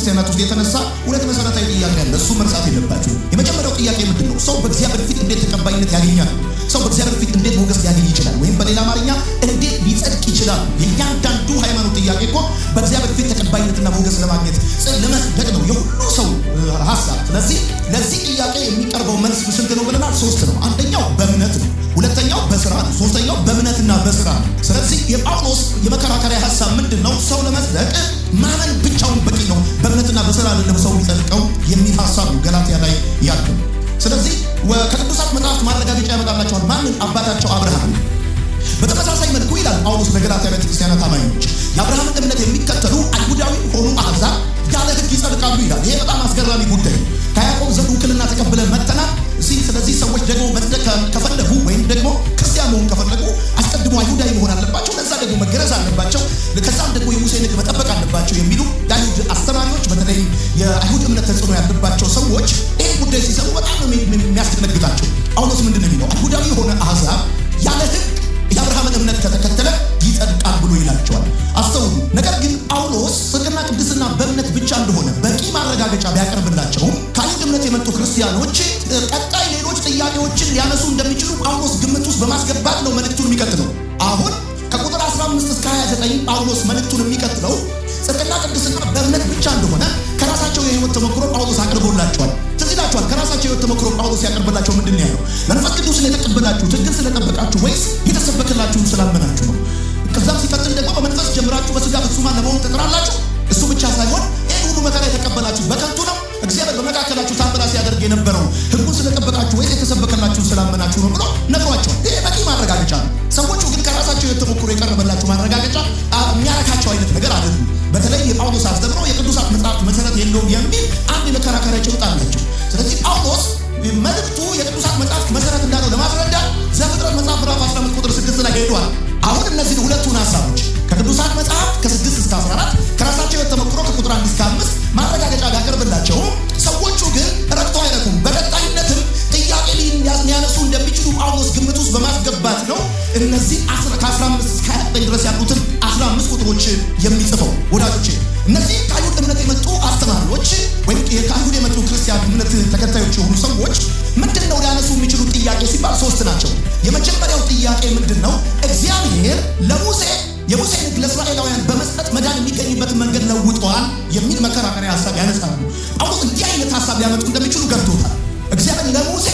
ክርስቲያናት ውስጥ የተነሳ ሁለት መሰረታዊ ጥያቄ አለ። እሱ መርሳት የለባችሁ። የመጀመሪያው ጥያቄ ምንድነው? ሰው በእግዚአብሔር ፊት እንዴት ተቀባይነት ያገኛል? ሰው በእግዚአብሔር ፊት እንዴት ሞገስ ሊያገኝ ይችላል? ወይም በሌላ አማርኛ እንዴት ሊጸድቅ ይችላል? የእያንዳንዱ ሃይማኖት ጥያቄ እኮ በእግዚአብሔር ፊት ተቀባይነትና ሞገስ ለማግኘት ለመስደቅ ነው የሁሉ ሰው ሐሳብ። ስለዚህ ለዚህ ጥያቄ የሚቀርበው መልስ ስንት ነው ብለናል? 3 ነው። አንደኛው በእምነት ነው፣ ሁለተኛው በስራ ነው፣ ሶስተኛው በእምነትና በስራ ነው። ስለዚህ የጳውሎስ የመከራከሪያ ሐሳብ ምንድነው? ሰው ለመጽደቅ ማመን ብቻውን በቂ ነው፣ በእምነትና በስራ አይደለም ሰው የሚጸድቀው የሚል ሐሳብ ነው ገላትያ ላይ ያለው። ስለዚህ ከቅዱሳት መጽሐፍት ማረጋገጫ ያመጣላቸዋል። ማንን? አባታቸው አብርሃም። በተመሳሳይ መልኩ ይላል ጳውሎስ ለገላትያ ቤተክርስቲያናት አማኞች የአብርሃምን እምነት የሚከተሉ አይሁዳዊ ሆኑ አሕዛብ ያለ ሕግ ይጸድቃሉ ይላል። ይሄ በጣም አስገራሚ ጉዳይ ነው። ከያዕቆብ ዘንድ ውክልና ተቀብለን መጥተናል። ስለዚህ ሰዎች ደግሞ መጽደቅ ከፈለጉ ወይም ደግሞ ክርስቲያን መሆን ከፈለጉ አስቀድሞ አይሁዳዊ መሆን አለባቸው፣ ለዛ ደግሞ መገረዝ አለባቸው፣ ከዛም ደግሞ የሙሴን ሕግ መጠበቅ አለባቸው የሚሉ የአይሁድ አስተማሪዎች፣ በተለይ የአይሁድ እምነት ተጽዕኖ ያለባቸው ሰዎች ይህ ጉዳይ ሲሰሙ በጣም ነው የሚያስደነግጣቸው። ጳውሎስ ምንድን ነው የሚለው? አይሁዳዊ የሆነ አሕዛብ ያለ ሕግ የአብርሃምን እምነት ከተከተለ ይጸድቃል ብሎ ይላቸዋል። አስተውሉ። ነገር ግን ጳውሎስ ጽድቅና ቅድስና በእምነት ብቻ እንደሆነ በቂ ማረጋገጫ ቢያቀርብላቸውም ከአይሁድ እምነት የመጡ ክርስቲያኖች ቀጣይ ሌሎች ጥያቄዎችን ሊያነሱ እንደሚችሉ ጳውሎስ ግምት ውስጥ በማስገባት ነው መልእክቱን የሚቀጥለው። አሁን ከቁጥር 15 እስከ 29 ጳውሎስ መልእክቱን የሚቀጥለው ጽድቅና ቅድስና በእምነት ብቻ እንደሆነ ከራሳቸው የህይወት ተሞክሮ ጳውሎስ አቅርቦላቸዋል። ትዝ ይላችኋል። ከራሳቸው የህይወት ተሞክሮ ጳውሎስ ያቀርብላቸው ምንድን ነው ያለው? መንፈስ ቅዱስን የተቀበላችሁት ሕግን ስለጠበቃችሁ ወይስ የተሰበከላችሁን ስላመናችሁ ነው? ከዛም ሲቀጥል ደግሞ በመንፈስ ጀምራችሁ በስጋ ፍጹማን ለመሆን ትጥራላችሁ። እሱ ብቻ ሳይሆን ይህን ሁሉ መከራ የተቀበላችሁ በከንቱ ነው? እግዚአብሔር በመካከላችሁ ታምራት ሲያደርግ የነበረው ሕጉን ስለጠበቃችሁ ወይስ የተሰበከላችሁን ስላመናችሁ ነው ብሎ ነግሯቸዋል። ይሄ በቂ ማረጋገጫ ነው። ሰዎቹ ግን ከራሳቸው የህይወት ተሞክሮ የቀረበላቸው ማረጋገጫ የሚያረካቸው አይነት ነገር አይደለም። በተለይ የጳውሎስ አስተምሮ የቅዱሳት መጽሐፍት መሰረት የለውም የሚል አንድ የመከራከሪያ ጭብጥ አላቸው። ስለዚህ ጳውሎስ መልእክቱ የቅዱሳት መጽሐፍት መሰረት እንዳለው ለማስረዳት ዘፍጥረት መጽሐፍ ምዕራፍ 15 ቁጥር 6 ላይ ሄዷል። አሁን እነዚህ ሁለቱን ሐሳቦች ከቅዱሳት መጽሐፍ ከ6 እስከ 14 ከራሳቸው የተሞክሮ ከቁጥር 1 እስከ 5 ማረጋገጫ ቢያቀርብላቸውም ሰዎቹ ግን ረድተው አይረኩም። በቀጣይነትም ጥያቄ ሊያነሱ እንደሚችሉ ጳውሎስ ግምት ውስጥ በማስገባት ነው እነዚህ ከ15 እስከ 29 ድረስ ያሉትን 15 ቁጥሮች የሚጽፈው። ወዳጆቼ እነዚህ ከአይሁድ እምነት የመጡ አስተማሪዎች ወይም ከአይሁድ የመጡ ክርስቲያን እምነት ተከታዮች የሆኑ ሰዎች ምንድን ነው ሊያነሱ የሚችሉት ጥያቄ ሲባል 3 ናቸው። የመጀመሪያው ጥያቄ ምንድን ነው? እግዚአብሔር ለሙሴ የሙሴን ሕግ ለእስራኤላውያን በመስጠት መዳን የሚገኝበትን መንገድ ለውጧል የሚል መከራከሪያ ሐሳብ ያነሳሉ። ጳውሎስ እንዲህ አይነት ሐሳብ ሊያመጡ እንደሚችሉ ገብቶታል። እግዚአብሔር ለሙሴ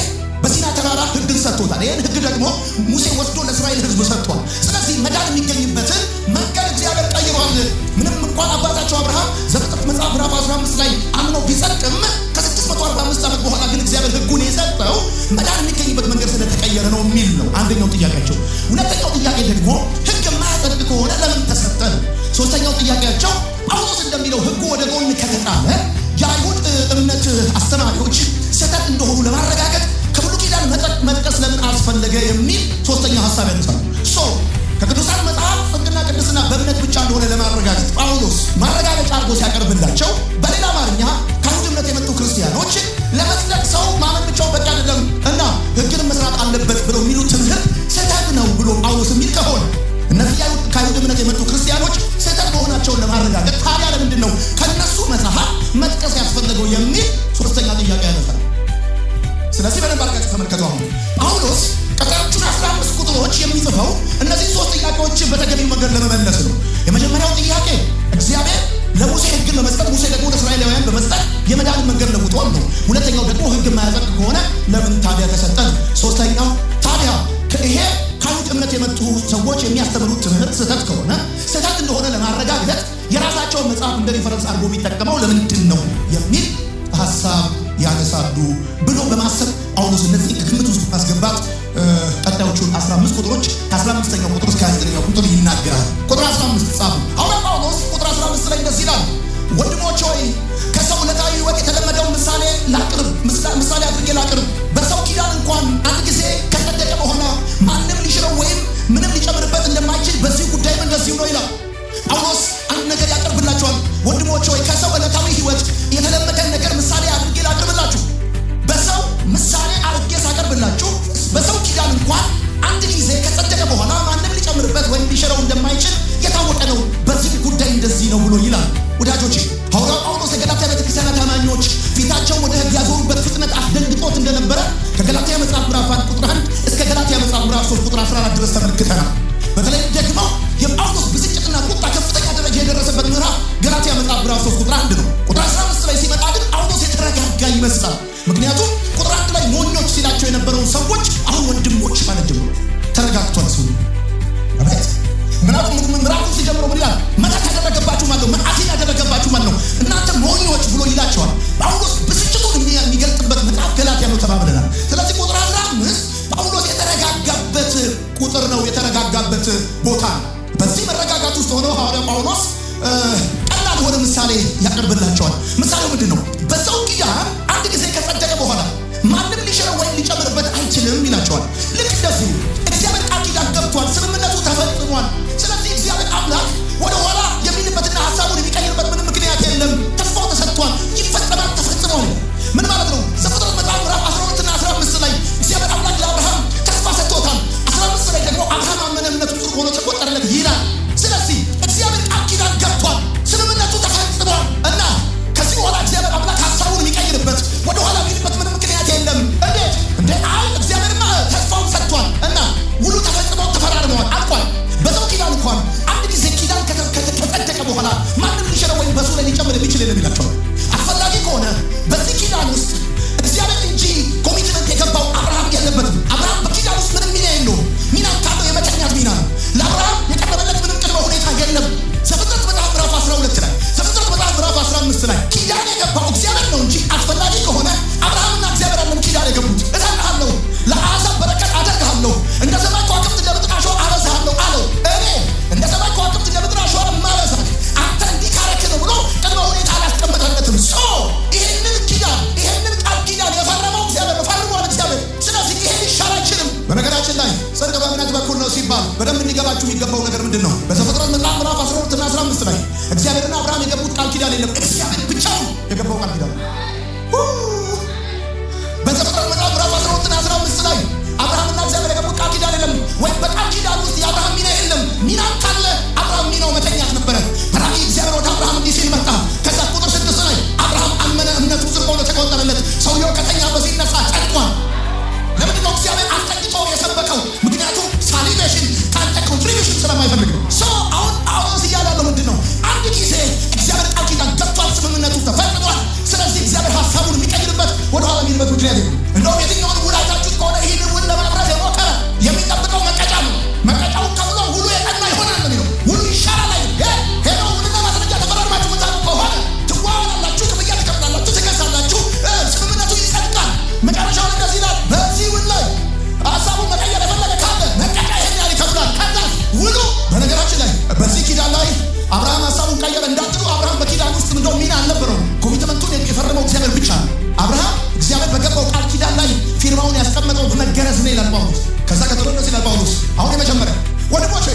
በሲና ተራራ ሕግን ሰጥቶታል። ይህን ሕግ ደግሞ ሙሴ ወስዶ ለእስራኤል ሕዝብ ሰጥቷል። ስለዚህ መዳን የሚገኝበትን መንገድ እግዚአብሔር ቀይሯል። ምንም እንኳን አባታቸው አብርሃም ዘፍጥረት መጽሐፍ ምዕራፍ 15 ላይ አምኖ ቢጸድቅም ከ645 ዓመት በኋላ ግን እግዚአብሔር ሕጉን የሰጠው መዳን የሚገኝበት መንገድ ስለተቀየረ ነው የሚል ነው አንደኛው ጥያቄያቸው። ሁለተኛው ጥያቄ ደግሞ ሕግ የማያጸድቅ ከሆነ ለምን ተሰጠ? ሶስተኛው ጥያቄያቸው ጳውሎስ እንደሚለው ሕጉ ወደ ጎን ከተጣለ የአይሁድ እምነት አስተማሪዎች ስህተት እንደሆኑ ለማረጋገጥ ከብሉይ ኪዳን መጥቀስ ለምን አስፈለገ የሚል ሶስተኛው ሐሳብ ያነሳሉ። ከቅዱሳት መጽሐፍ ጽድቅና ቅድስና በእምነት ብቻ እንደሆነ ለማረጋገጥ ጳውሎስ ማረጋገጫ አድርጎ ሲያቀርብላቸው፣ በሌላ አማርኛ ከአይሁድ እምነት የመጡ ክርስቲያኖች ለመጽደቅ ሰው ማመን ብቻው በቂ አይደለም እና ሕግን መስራት አለበት ብለው የሚሉት ትምህርት ስህተት ነው ብሎ ጳውሎስ የሚል ከሆነ እነዚህ ከአይሁድ እምነት የመጡ ክርስቲያኖች ስህተት መሆናቸውን ለማረጋገጥ ታዲያ ለምንድን ነው ከነሱ መጽሐፍ መጥቀስ ያስፈለገው የሚል ሶስተኛ ጥያቄ ያነሳል። ስለዚህ በደንብ አድርጋችሁ ተመልከቱ። አሁን ጳውሎስ ቀጣዮቹን 15 ቁጥሮች የሚጽፈው እነዚህ 3 ጥያቄዎችን በተገቢው መንገድ ለመመለስ ነው። የመጀመሪያው ጥያቄ እግዚአብሔር ለሙሴ ሕግን በመስጠት ሙሴ ደግሞ ለእስራኤላውያን በመስጠት የመዳንን መንገድ ለውጧል ነው። ሁለተኛው ደግሞ ሕግ የማያጸድቅ ከሆነ ለምን ታዲያ ተሰጠ ነው። ሶስተኛው ታዲያ ይሄ ከአይሁድ እምነት የመጡ ሰዎች የሚያስተምሩት ትምህርት ስህተት ከሆነ ስህተት እንደሆነ ለማረጋገጥ የራሳቸውን መጽሐፍ እንደ ሪፈረንስ አድርጎ የሚጠቀመው ለምንድን ነው የሚል ሐሳብ ያነሳሉ ብሎ በማሰብ ጳውሎስ እነዚህ ግምት ውስጥ ማስገባት ቀጣዮቹን 15 ቁጥሮች ከ15ኛው ቁጥር እስከ 29ኛው ቁጥር ይናገራል። ቁጥር 15 ጻፉ። አሁን ጳውሎስ ቁጥር 15 ላይ እንደዚህ ይላል፣ ወንድሞች ሆይ ከሰው ዕለታዊ ሕይወት የተለመደውን ምሳሌ አድርጌ ላቅርብ። በሰው ኪዳን እንኳን አንድ ጊዜ ከጸደቀ በኋላ ማንም ሊሽረው ወይም ምንም ሊጨምርበት እንደማይችል በዚህ ጉዳይም እንደዚሁ ነው ይላል። ጳውሎስ አንድ ነገር ያቀርብላቸዋል። ወንድሞች ሆይ ከሰው ዕለታዊ ሕይወት የተለመደን ነገር ምሳሌ አድርጌ ላቅርብላችሁ። በሰው ምሳሌ አድርጌ ሳቀርብ ይነሳል። ምክንያቱም ቁጥር 1 ላይ ሞኞች ሲላቸው የነበረውን ሰዎች አሁን ወንድሞች ማለት ጀምሮ ተረጋግቷል። ሰው አቤት ምዕራፉ ሲጀምረው ምን ይላል? መናት ያደረገባችሁ ማለት ነው፣ መዓትን ያደረገባችሁ ማለት ነው፣ እናንተ ሞኞች ብሎ ይላቸዋል። ጳውሎስ ብስጭቱን የሚገልጥበት መጽሐፍ ገላትያ ነው ተባብለናል። ስለዚህ ቁጥር 15 ጳውሎስ የተረጋጋበት ቁጥር ነው፣ የተረጋጋበት ቦታ። በዚህ መረጋጋት ውስጥ ሆኖ ሐዋርያው ጳውሎስ ቀላል ሆነ ምሳሌ ያቀርብላቸዋል። ምሳሌው ምንድን ነው? በሰው ኪዳን አንድ ጊዜ ከጸደቀ በኋላ ማንም ሊሽረው ወይም ሊጨምርበት አይችልም ይላቸዋል። ልክ እንደዚሁ እግዚአብሔር ቃል ኪዳን ገብቷል፣ ስምምነቱ ተፈጽሟል። ስለዚህ እግዚአብሔር አምላክ ወደ ኋላ የሚልበትና ሀሳቡን የሚቀይርበት ምንም ምክንያት የለም። ተስፋው ተሰጥቷል፣ ይፈጸማል፣ ተፈጽሟል። ምን ማለት ነው? ዘፍጥረት መጽሐፍ ምዕራፍ 12 እና 15 ላይ እግዚአብሔር አምላክ ለአብርሃም ተስፋ ሰጥቶታል። 15 ላይ ደግሞ አብርሃም አመነ፣ እምነቱ ጽድቅ ሆኖ ተቆጠረለት ይላል። ስለዚህ እግዚአብሔር ቃል ኪዳን ገብቷል፣ ስምምነቱ ተፈጽሟል እና ከዚህ በኋላ እግዚአብሔር አምላክ ሀሳቡን የሚቀይርበት ወደ ኋላ የሚልበት ምንም ምክንያት የለም። እንዴት እንደ አይ እግዚአብሔርማ ተስፋውን ሰጥቷል እና ውሉ ተፈጽሟል፣ ተፈራርመዋል፣ አልቋል። በሰው ኪዳን እንኳን አንድ ጊዜ ኪዳን ከጸደቀ በኋላ ማንም ሊሽረው ወይም በሱ ላይ ሊጨምር የሚችል የለም ይላቸዋል። አስፈላጊ ከሆነ በዚህ ኪዳን ውስጥ እግዚአብሔር እንጂ ኮሚትመንት የገባው አብርሃም የለበትም። አብርሃም በኪዳን ውስጥ ምንም ሚና የለውም። ሚና ካለው የመተኛት ሚና ነው። ለአብርሃም የቀረበለት ምንም ቅድመ ሁኔታ የለም። ዘፍጥረት መጽሐፍ ምዕራፍ 12 ላይ፣ ዘፍጥረት መጽሐፍ ምዕራፍ 15 ላይ ኪዳን የገባው እግዚአብሔር ነው እንጂ አስፈላጊ ከሆነ አብርሃምና እግዚአብሔር አለም ኪዳን የገቡት። እሰጥሃለሁ፣ ለአሕዛብ በረከት አደርግሃለሁ፣ እንደ ሰማይ ከዋክብት እንደ ምድር አሸዋ አበዛሃለሁ አለው። እኔ እንደ ሰማይ ከዋክብት እንደ ምድር አሸዋ ማበዛህ አንተ እንዲህ ካረክ ነው ብሎ ቅድመ ሁኔታ አላስቀመጠለትም። ይህንን ቃል ኪዳን የፈረመው እግዚአብሔር ነው፣ ፈርሟል እግዚአብሔር። ስለዚህ ይሄ ሊሻር አይችልም። በነገራችን ላይ ጽድቅ በእምነት በኩል ነው ሲባል በደንብ እንዲገባችሁ የሚገባው ነገር ምንድን ነው? በዘፍጥረት መጽሐፍ ምዕራፍ 12 እና 15 ላይ እግዚአብሔርና አብርሃም የገቡት ቃል ኪዳን የለም። እግዚአብሔር ብቻውን የገባው ቃል ኪዳን። በዘፍጥረት መጽሐፍ ምዕራፍ 12 እና 15 ላይ አብርሃምና እግዚአብሔር የገቡት ቃል ኪዳን የለም። ወይም በቃል ኪዳን ውስጥ የአብርሃም ሚና የለም። ሚና ካለ አብርሃም ሚናው መተኛት ነበረ። በራእይ እግዚአብሔር ወደ አብርሃም እንዲህ ሲል መጣ። ከዛ ቁጥር 6 ላይ አብርሃም አመነ፣ እምነቱ ጽድቅ ሆኖ ተቆጠረለት። ሰውየው ከተኛበት ሲነሳ ጸድቋል። ለምንድን ነው እግዚአብሔር አስጠንቅቆ የሰበከው? ምክንያቱም ሳሊቬሽን ከአንተ ኮንትሪቢዩሽን ስለማይፈልግ ነው። አሁን ጳውሎስ እያለ ያለው ምንድን ነው? አንድ ጊዜ እግዚአብሔር ቃል ኪዳን ገብቷል፣ ስምምነቱ ተፈጽሟል። ስለዚህ እግዚአብሔር ሀሳቡን የሚቀይርበት ወደኋላ የሚልበት ምክንያት የለም። እንደውም የትኛውን ውል አይታችሁት ከሆነ ይህን ውል ለማፍረስ የሞከረ የሚጠብቀው መቀጫ ነው። መቀጫውን ከፍሎ ውሉ የጠና ይሆናል ነው የሚለው። ውሉ ይሻላል ላይ ሄደው ውልና ማስረጃ ተፈራርማችሁ ምታሉ ከሆነ ትዋዋላላችሁ፣ ክፍያ ትከፍላላችሁ፣ ትገዛላችሁ፣ ስምምነቱ ይጸድቃል። መጨረሻው እንደዚህ ይላል። በዚህ ውል ላይ ሀሳቡን መቀየር የፈለገ ካለ መቀጫ ይሄን ያህል ይከፍላል። ከዛ ውሉ በነገራችን ላይ በዚህ ኪዳን ላይ አብርሃም ሀሳቡን ቀየረ እንዳትሉ፣ አብርሃም በኪዳን ውስጥ እንደው ሚና አልነበረውም። ኮሚትመንቱን የፈረመው እግዚአብሔር ብቻ ነው። አብርሃም እግዚአብሔር በገባው ቃል ኪዳን ላይ ፊርማውን ያስቀመጠው በመገረዝ ነው ይላል ጳውሎስ። ከዛ ቀጥሎ እንደዚህ ይላል ጳውሎስ። አሁን የመጀመሪያ ወንድሞች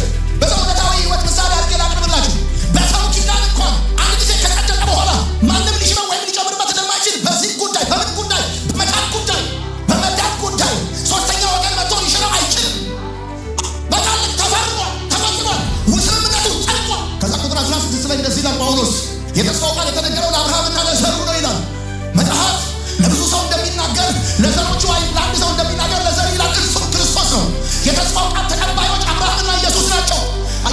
በሰውነታዊ ሕይወት ምሳሌ አድርጌ ላቅርብላችሁ። በሰው ኪዳን እንኳን አንድ ጊዜ ከጸደቀ በኋላ ማንም ሊሽረው ወይም ሊጨምርበት እንደማይችል በዚህ ጉዳይ፣ በምን ጉዳይ? በመዳን ጉዳይ፣ በመዳን ጉዳይ ሶስተኛ ወገን መጥቶ ሊሽረው አይችልም። በቃል ተፈርሟል፣ ተፈጽሟል፣ ስምምነቱ ጸድቋል። ከዛ ቁጥር 16 ላይ እንደዚህ ይላል ጳውሎስ። የተስፋው ቃል የተነገረው ለአብርሃምና ለዘሩ ነው ይላል መጽሐፍ። ለብዙ ሰው እንደሚናገር ለዘሮቹ ወይም ለአንድ ሰው እንደሚናገር ለዘር ይላል። እርሱም ክርስቶስ ነው። የተስፋው ቃል ተቀባዮች አብርሃምና ኢየሱስ ናቸው።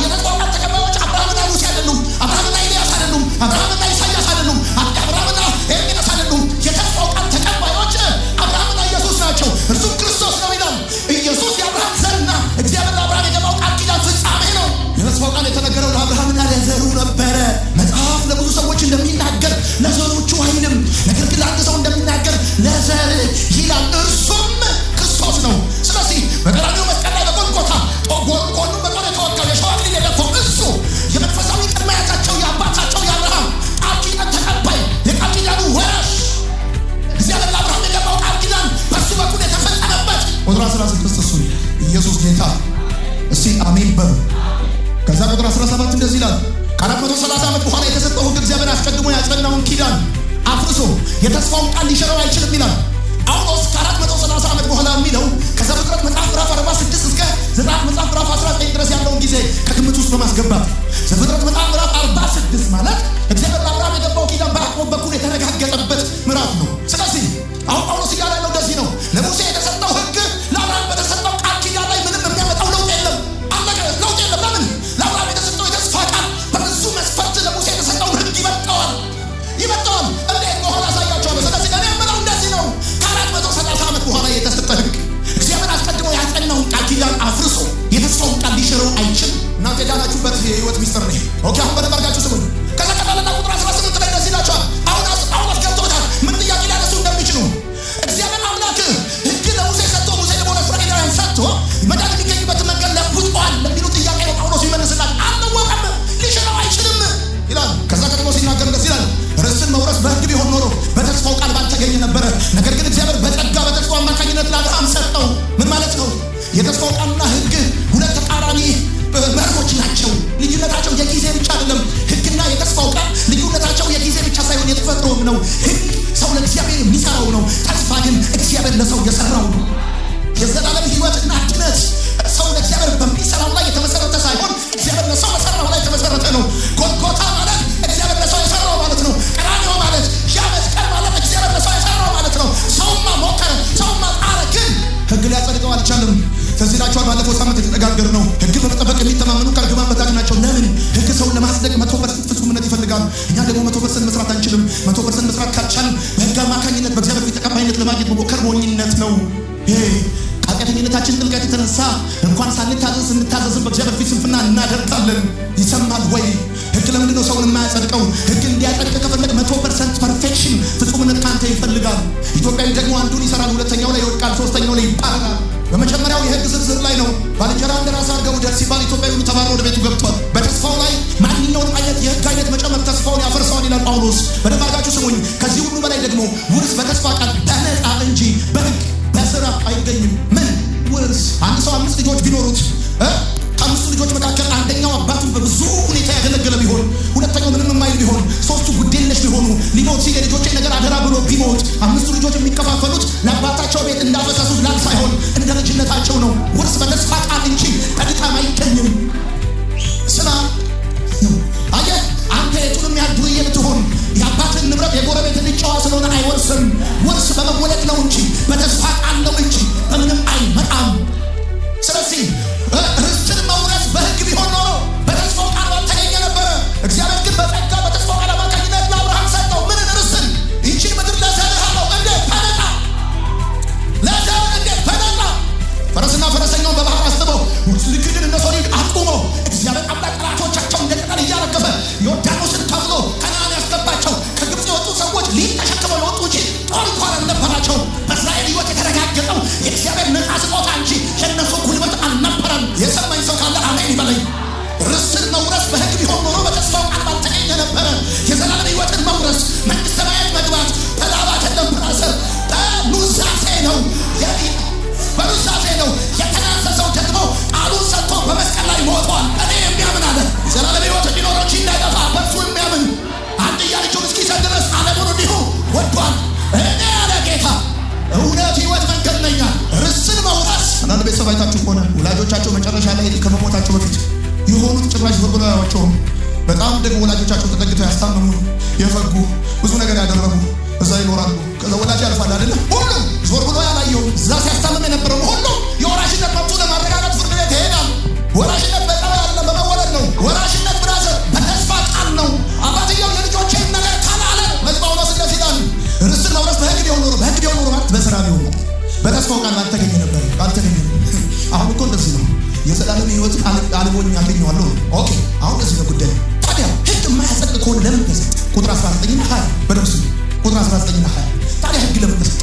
የተስፋው ቃል ተቀባዮች አብርሃምና ሙሴ አይደሉም። አብርሃምና ኤልያስ አይደሉም። አብርሃምና ኢሳያስ አይደሉም። አብርሃምና ኤርምያስ አይደሉም። የተስፋው ቃል ተቀባዮች አብርሃምና ኢየሱስ ናቸው። እርሱም ክርስቶስ ነው ይላል። ኢየሱስ የአብርሃም ዘርና እግዚአብሔር ለአብርሃም የገባው ቃል ኪዳን ፍጻሜ ነው። የተስፋው ቃል የተነገረው ለአብርሃምና ለዘሩ ነበረ። መጽሐፍ ለብዙ ሰዎች እንደሚናገር ለዘሮቹ አይልም። ነገር ግን ለአንድ ሰው እንደሚናገር ለዘር ይላል። እርሱም ክርስቶስ ነው። ስለዚህ በቀራንዮ መስቀል ላይ በጎልጎታ ጎኑ በጦር የተወጋው የሸዋ አክሊል የደፋው እሱ የመንፈሳዊ ቅድመ አያታቸው የአባታቸው የአብርሃም ቃል ኪዳን ተቀባይ፣ የቃል ኪዳኑ ወራሽ፣ እግዚአብሔር ለአብርሃም የገባው ቃል ኪዳን በሱ በኩል የተፈጸመበት። ቁጥር 16 እሱ ኢየሱስ ጌታ። እስቲ አሜን በሉ። ከዛ ቁጥር 17 እንደዚህ ይላል። ከ430 ዓመት በኋላ የተሰጠው ሕግ እግዚአብሔር አስቀድሞ ያጸናውን ኪዳን አፍርሶ የተስፋውን ቃል ሊሽረው አይችልም ይላል ጳውሎስ። ከ430 ዓመት በኋላ የሚለው ከዘፍጥረት መጽሐፍ ምዕራፍ 46 እስከ ዘጸአት መጽሐፍ ምዕራፍ 19 ድረስ ያለውን ጊዜ ከግምት ውስጥ በማስገባት ዘፍጥረት መጽሐፍ ምዕራፍ 46 ማለት እግዚአብሔር ለአብርሃም የገባው ኪዳን በያዕቆብ በኩል የተረጋገጠበት ምዕራፍ ነው። ስለዚህ አሁን ጳውሎስ እያለ ያለው እንደዚህ ነው። ለሙሴ የተሰጠው ሕግ ለአብርሃም በተሰጠው ቃል ኪዳን ላይ ምንም የሚያመጣው ለውጥ የለም። ለውጥ የለም። ለምን? ለአብርሃም የተሰጠው የተስፋ ቃል በብዙ መስፈርት ለሙሴ የተሰጠውን ሕግ ይበልጠዋል። እንዴት መሆን አሳያቸዋለሁ። ስለዚህ እኔ የምለው እንደዚህ ነው። የተስፋው ቃልና ህግ ሁለት ተቃራኒ መርሆች ናቸው። ልዩነታቸው የጊዜ ብቻ አይደለም። ህግና የተስፋው ቃል ልዩነታቸው የጊዜ ብቻ ሳይሆን የተፈጥሮም ነው። ህግ ሰው ለእግዚአብሔር የሚሰራው ነው። ተስፋ ግን እግዚአብሔር ለሰው የሰራው ነው። የዘላለም ህይወትና ድነት ሰው ለእግዚአብሔር በሚሰራው ላይ የተመሰረተ ሳይሆን እግዚአብሔር ለሰው በሰራው ላይ የተመሰረተ ነው። ጎልጎታ ማለት እግዚአብሔር ለሰው የሰራው ማለት ነው። ቀራንዮ ማለት ያ መስቀል ማለት እግዚአብሔር ለሰው የሰራው ማለት ነው። ሰውማ ሞከረ፣ ሰውማ ጣረ፣ ግን ህግ ሊያጸድቀው አልቻለም። ስለዚህ ላችኋል ባለፈው ሳምንት የተነጋገር ነው። ህግ በመጠበቅ የሚተማመኑ ከእርግማን በታች ናቸው። ለምን? ህግ ሰውን ለማጽደቅ 100% ፍጹምነት ይፈልጋል። እኛ ደግሞ 100% መስራት አንችልም። 100% መስራት ካልቻልን በህግ አማካኝነት በእግዚአብሔር ፊት ተቀባይነት ለማግኘት መሞከር ሞኝነት ነው። ኃጢአተኝነታችን ጥልቀት የተነሳ እንኳን ሳንታዘዝ እንታዘዝን በእግዚአብሔር ፊት ስንፍና እናደርጋለን። ይሰማል ወይ? ህግ ለምንድን ነው ሰውን የማያጸድቀው? ህግ እንዲያጸድቅ ከፈለግ 100% ፐርፌክሽን ፍጹምነት ካንተ ይፈልጋል። ኢትዮጵያዊ ደግሞ አንዱን ይሰራል፣ ሁለተኛው ላይ ይወድቃል፣ ሶስተኛው ላይ ይባረራል። በመጀመሪያው የህግ ዝርዝር ላይ ነው። ባልንጀራ እንደራስህ አድርገህ ውደድ ሲባል ኢትዮጵያዊ ሁሉ ተባሮ ወደ ቤቱ ገብቷል። በተስፋው ላይ ማንኛውንም አይነት የህግ አይነት መጨመር ተስፋውን ያፈርሰዋል ይላል ጳውሎስ። በደንብ አድርጋችሁ ስሙኝ። ከዚህ ሁሉ በላይ ደግሞ ውርስ በተስፋ ቃል በነፃ እንጂ በህግ በስራ አይገኝም። ምን ውርስ? አንድ ሰው 5 ልጆች ቢኖሩት ከ5 ልጆች መካከል አንደኛው አባቱን በብዙ ሁኔታ ያገለገለ ቢሆን፣ ሁለተኛው ምንም የማይል ቢሆን፣ 3ቱ ጉዴለሽ ቢሆኑ፣ ሊሞት ሲል የልጆቼ ነገር አደራ ብሎ ቢሞት 5ቱ ልጆች የሚከፋፈሉት ለአባታቸው ቤት እንዳፈሰሱት ላም ሳይሆን እንደ ልጅነታቸው ነው። ውርስ በተስፋ ቃል እንጂ በድካም አይገኝም። ስማ አየህ፣ አንተ የቱንም ያህል ዱርዬ ብትሆን የአባትን ንብረት የጎረቤትን ልጅ ጨዋ ስለሆነ አይወርስም። ውርስ በመወለድ ነው እንጂ በተስፋ ቃል ነው እንጂ በምንም አይመጣም። ስለዚህ ርስትን መውረስ በህግ ቢሆን ኖሮ በተስፋው ቃል ባልተገኘ ነበረ። እግዚአብሔር ግን በጸጋ በተስፋው ቃል አማካኝነት ለአብርሃም ሰጠው። ምንን? ርስትን። ይህችን ምድር ለዘርህ አለው። እንዴት? በነፃ። ለዘርህ እንዴት? በነፃ። ፈረስና ፈረሰኛውን በባህር አስጥመው ልክድን እንደ ሶሪድ አቁሞ እግዚአብሔር አምላክ ጠላቶቻቸው እንደ ቅጠል እያረገፈ ዮርዳኖስን ከፍሎ ከነዓን ያስገባቸው ከግብፅ የወጡ ሰዎች ሊጥ ተሸክመው የወጡ እንጂ ጦር እንኳን አልነበራቸው። በእስራኤል ህይወት የተረጋገጠው የእግዚአብሔር ነፃ ስጦታ እንጂ የእነሱ ጉልበት አልነበረም። የሰማኝ ሰው ካለ አሜን ይበለኝ። ርስትን መውረስ በህግ ቢሆን ኖሮ በተስፋው ቃል ባልተገኘ ነበረ። የዘላለም ህይወትን መውረስ መንግስተ ሰማያት መግባት በላብ አይደለም፣ በራስህ በኑዛዜ ነው። በኑዛዜ ነው። የተናዘዘው ደግሞ ቃሉን ሰጥቶ በመስቀል ላይ ሞቷል። እኔ የሚያምን አለ ዘላለም ህይወት እንዲኖረው እንጂ እንዳይጠፋ በእርሱ የሚያምን አንድያ ልጁን እስኪሰጥ ድረስ ዓለሙን እንዲሁ ወዷል። እኔ አለ ጌታ እውነት ህይወት መንገድ ነኝ። ርስትን መውረስ አንዳንድ ቤተሰብ አይታችሁ ከሆነ ወላጆቻቸው መጨረሻ ላይ ከመሞታቸው በፊት የሆኑት ጭራሽ ዞር ብለው አያዋቸውም። በጣም ደግሞ ወላጆቻቸው ተጠግተው ያስታመሙ የፈጉ ብዙ ነገር ያደረጉ እዛ ይኖራሉ። ከዛ ወላጅ ያልፋል አይደለም። ሁሉም ዞር ብሎ ያላየው እዛ ሲያስታምም የነበረው ሁሉም የወራሽነት መብቱ ለማረጋገጥ ፍርድ ቤት ይሄዳል። ወራሽነት በጠባይ አይደለም፣ በመወለድ ነው። ወራሽነት ብራዘር በተስፋ ቃል ነው። አባትየው የልጆቼን ነገር ካላለ መዝባውሎስ እንደዚህ ይላል። ርስትን መውረስ በህግ ቢሆን ኖሮ ማለት በስራ ቢሆን ኖሮ በተስፋው ቃል ባልተገኘ ነበር። ባልተገኘ አሁን እኮ እንደዚህ ነው። የዘላለም ህይወትን አልቦኝ ያገኘዋለሁ። ኦኬ አሁን እንደዚህ ነው ጉዳይ። ታዲያ ህግ የማያጸድቅ ከሆነ ለምን ተሰጠ? ቁጥር 19 እና 20 በደምስ ቁጥር 19 እና 20 ታዲያ ህግ ለምን ተሰጠ?